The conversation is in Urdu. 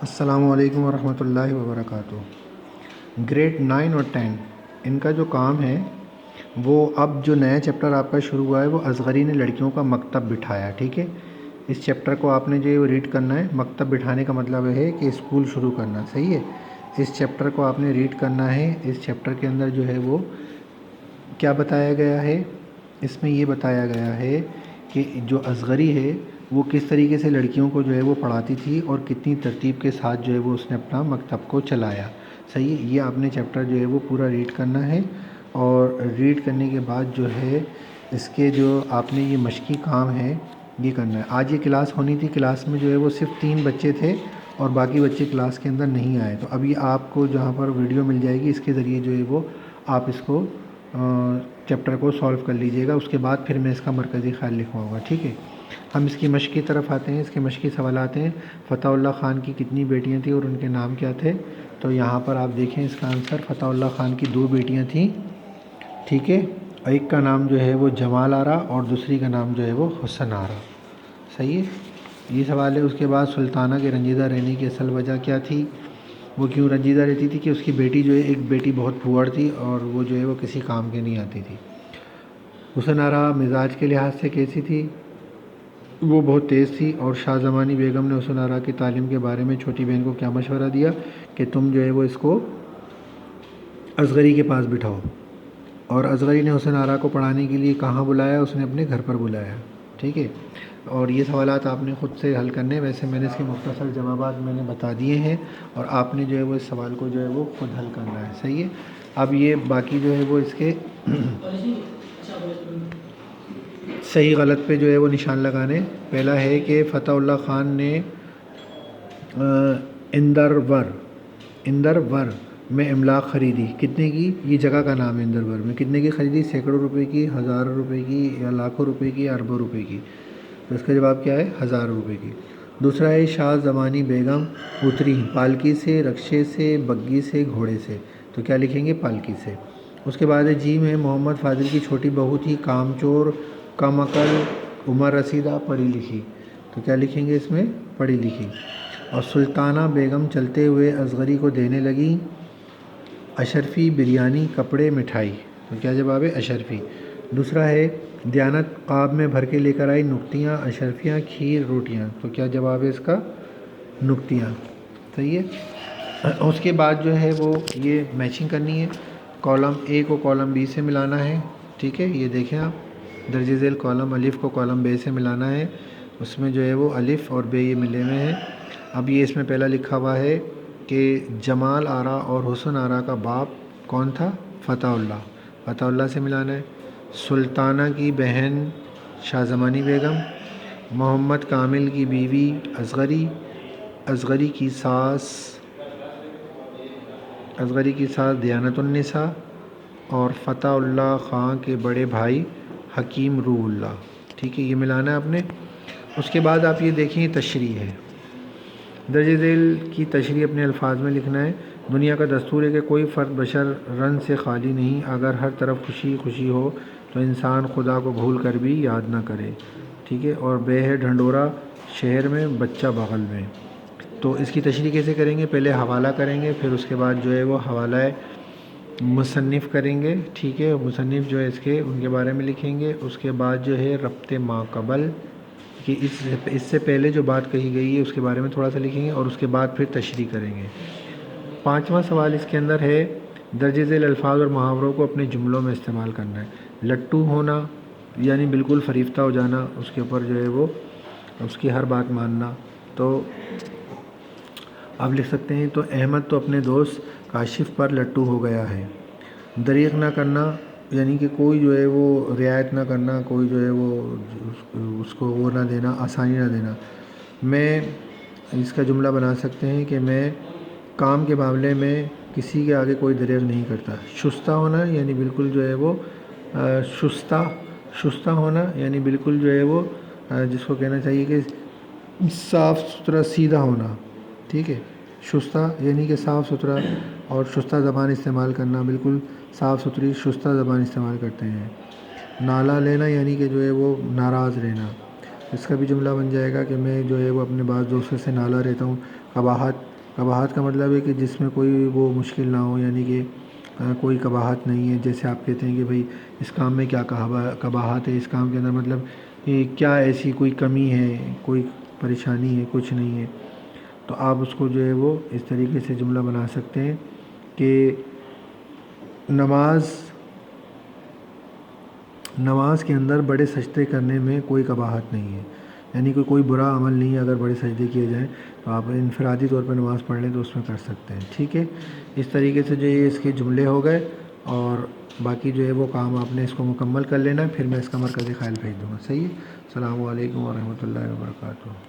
السلام علیکم ورحمۃ اللہ وبرکاتہ۔ گریڈ 9 اور 10 ان کا جو کام ہے وہ اب جو نیا چیپٹر آپ کا شروع ہوا ہے وہ اصغری نے لڑکیوں کا مکتب بٹھایا، ٹھیک ہے۔ اس چیپٹر کو آپ نے جو ہے ریڈ کرنا ہے۔ مکتب بٹھانے کا مطلب ہے کہ اسکول شروع کرنا، صحیح ہے۔ اس چیپٹر کو آپ نے ریڈ کرنا ہے۔ اس چیپٹر کے اندر جو ہے وہ کیا بتایا گیا ہے، اس میں یہ بتایا گیا ہے کہ جو اصغری ہے وہ کس طریقے سے لڑکیوں کو جو ہے وہ پڑھاتی تھی اور کتنی ترتیب کے ساتھ جو ہے وہ اس نے اپنا مکتب کو چلایا، صحیح ہے۔ یہ آپ نے چیپٹر جو ہے وہ پورا ریڈ کرنا ہے، اور ریڈ کرنے کے بعد جو ہے اس کے جو آپ نے یہ مشقی کام ہے یہ کرنا ہے۔ آج یہ کلاس ہونی تھی، کلاس میں جو ہے وہ صرف 3 بچے تھے اور باقی بچے کلاس کے اندر نہیں آئے، تو اب یہ آپ کو جہاں پر ویڈیو مل جائے گی اس کے ذریعے جو ہے وہ آپ اس کو چیپٹر کو سالو کر لیجئے گا۔ اس کے بعد پھر میں اس کا مرکزی خیال لکھواؤں گا، ٹھیک ہے۔ ہم اس کی مشق کی طرف آتے ہیں۔ اس کے مشقی سوالات ہیں: فتح اللہ خان کی کتنی بیٹیاں تھیں اور ان کے نام کیا تھے؟ تو یہاں پر آپ دیکھیں اس کا آنسر، فتح اللہ خان کی 2 بیٹیاں تھیں، ٹھیک ہے۔ ایک کا نام جو ہے وہ جمال آرا اور دوسری کا نام جو ہے وہ حسن آرا، صحیح ہے۔ یہ سوال ہے۔ اس کے بعد سلطانہ کے رنجیدہ رہنے کی اصل وجہ کیا تھی؟ وہ کیوں رنجیدہ رہتی تھی؟ کہ اس کی بیٹی جو ہے، ایک بیٹی بہت پھوڑ تھی اور وہ جو ہے وہ کسی کام کے نہیں آتی تھی۔ حسن آرا مزاج کے لحاظ سے کیسی تھی؟ وہ بہت تیز تھی۔ اور شاہ زمانی بیگم نے حسن آرا کی تعلیم کے بارے میں چھوٹی بہن کو کیا مشورہ دیا؟ کہ تم جو ہے وہ اس کو اصغری کے پاس بٹھاؤ۔ اور اصغری نے حسن آرا کو پڑھانے کے لیے کہاں بلایا؟ اس نے اپنے گھر پر بلایا، ٹھیک ہے۔ اور یہ سوالات آپ نے خود سے حل کرنے، ویسے میں نے اس کے مختصر جوابات میں نے بتا دیے ہیں، اور آپ نے جو ہے وہ اس سوال کو جو ہے وہ خود حل کرنا ہے، صحیح ہے۔ اب یہ باقی جو ہے وہ اس کے صحیح غلط پہ جو ہے وہ نشان لگانے۔ پہلا ہے کہ فتح اللہ خان نے اندرور میں املاک خریدی، کتنے کی؟ یہ جگہ کا نام ہے۔ اندرور میں کتنے کی خریدی؟ سینکڑوں روپے کی، ہزاروں روپے کی، یا لاکھوں روپے کی، یا اربوں روپے کی؟ تو اس کا جواب کیا ہے؟ ہزاروں روپے کی۔ دوسرا ہے شاہ زمانی بیگم اتری پالکی سے، رکشے سے، بگی سے، گھوڑے سے؟ تو کیا لکھیں گے؟ پالکی سے۔ اس کے بعد ہے جیم ہے محمد فاضل کی چھوٹی بہو تھی، کام چور، کم عقل، عمر رسیدہ، پڑھی لکھی؟ تو کیا لکھیں گے اس میں؟ پڑھی لکھی۔ اور سلطانہ بیگم چلتے ہوئے اصغری کو دینے لگی اشرفی، بریانی، کپڑے، مٹھائی؟ تو کیا جواب ہے؟ اشرفی۔ دوسرا ہے دیانت قاب میں بھر کے لے کر آئی نکتیاں، اشرفیاں، کھیر، روٹیاں؟ تو کیا جواب ہے اس کا؟ نکتیاں، صحیح ہے۔ اس کے بعد جو ہے وہ یہ میچنگ کرنی ہے۔ کالم اے کو کالم بی سے ملانا ہے، ٹھیک ہے۔ یہ دیکھیں آپ، درج ذیل کالم الف کو کالم بے سے ملانا ہے۔ اس میں جو ہے وہ الف اور بے یہ ملے ہوئے ہیں۔ اب یہ اس میں پہلا لکھا ہوا ہے کہ جمال آرا اور حسن آرا کا باپ کون تھا؟ فتح اللہ، فتح اللہ سے ملانا ہے۔ سلطانہ کی بہن شاہ زمانی بیگم، محمد کامل کی بیوی اصغری، اصغری کی ساس دیانت النساء، اور فتح اللہ خان کے بڑے بھائی حکیم روح اللہ، ٹھیک ہے۔ یہ ملانا ہے آپ نے۔ اس کے بعد آپ یہ دیکھیں تشریح ہے، درج ذیل کی تشریح اپنے الفاظ میں لکھنا ہے۔ دنیا کا دستور ہے کہ کوئی فرد بشر رنج سے خالی نہیں، اگر ہر طرف خوشی خوشی ہو تو انسان خدا کو بھول کر بھی یاد نہ کرے، ٹھیک ہے۔ اور بے ہے ڈھنڈورا شہر میں، بچہ بغل میں؟ تو اس کی تشریح کیسے کریں گے؟ پہلے حوالہ کریں گے، پھر اس کے بعد جو ہے وہ حوالہ مصنف کریں گے، ٹھیک ہے۔ مصنف جو ہے اس کے ان کے بارے میں لکھیں گے۔ اس کے بعد جو ہے ربط ما قبل، کہ اس سے پہلے جو بات کہی گئی ہے اس کے بارے میں تھوڑا سا لکھیں گے، اور اس کے بعد پھر تشریح کریں گے۔ 5واں سوال اس کے اندر ہے درج ذیل الفاظ اور محاوروں کو اپنے جملوں میں استعمال کرنا ہے۔ لٹو ہونا یعنی بالکل فریفتہ ہو جانا، اس کے اوپر جو ہے وہ اس کی ہر بات ماننا۔ تو آپ لکھ سکتے ہیں، تو احمد تو اپنے دوست کاشف پر لٹو ہو گیا ہے۔ دریغ نہ کرنا یعنی کہ کوئی جو ہے وہ رعایت نہ کرنا، کوئی جو ہے وہ اس کو وہ نہ دینا، آسانی نہ دینا۔ میں اس کا جملہ بنا سکتے ہیں کہ میں کام کے معاملے میں کسی کے آگے کوئی دریغ نہیں کرتا۔ شستہ ہونا یعنی بالکل جو ہے وہ شستہ ہونا یعنی بالکل جو ہے وہ جس کو کہنا چاہیے کہ صاف ستھرا سیدھا ہونا، ٹھیک ہے۔ شستہ یعنی کہ صاف ستھرا، اور شستہ زبان استعمال کرنا، بالکل صاف ستھری شستہ زبان استعمال کرتے ہیں۔ نالا لینا یعنی کہ جو ہے وہ ناراض رہنا، اس کا بھی جملہ بن جائے گا کہ میں جو ہے وہ اپنے بعض دوستوں سے نالا رہتا ہوں۔ قباحت قباحت کا مطلب ہے کہ جس میں کوئی وہ مشکل نہ ہو، یعنی کہ کوئی قباحت نہیں ہے. جیسے آپ کہتے ہیں کہ بھئی اس کام میں کیا قباحت ہے، اس کام کے اندر مطلب کیا ایسی کوئی کمی ہے، کوئی پریشانی ہے، کچھ نہیں ہے، تو آپ اس کو جو ہے وہ اس طریقے سے جملہ بنا سکتے ہیں کہ نماز کے اندر بڑے سجدے کرنے میں کوئی قباحت نہیں ہے، یعنی کہ کوئی برا عمل نہیں ہے اگر بڑے سجدے کیے جائیں، تو آپ انفرادی طور پر نماز پڑھ لیں تو اس میں کر سکتے ہیں. ٹھیک ہے، اس طریقے سے جو یہ اس کے جملے ہو گئے، اور باقی جو ہے وہ کام آپ نے اس کو مکمل کر لینا ہے، پھر میں اس کا مرکزی فائل بھیج دوں گا. صحیح ہے. السلام علیکم ورحمۃ اللہ وبرکاتہ.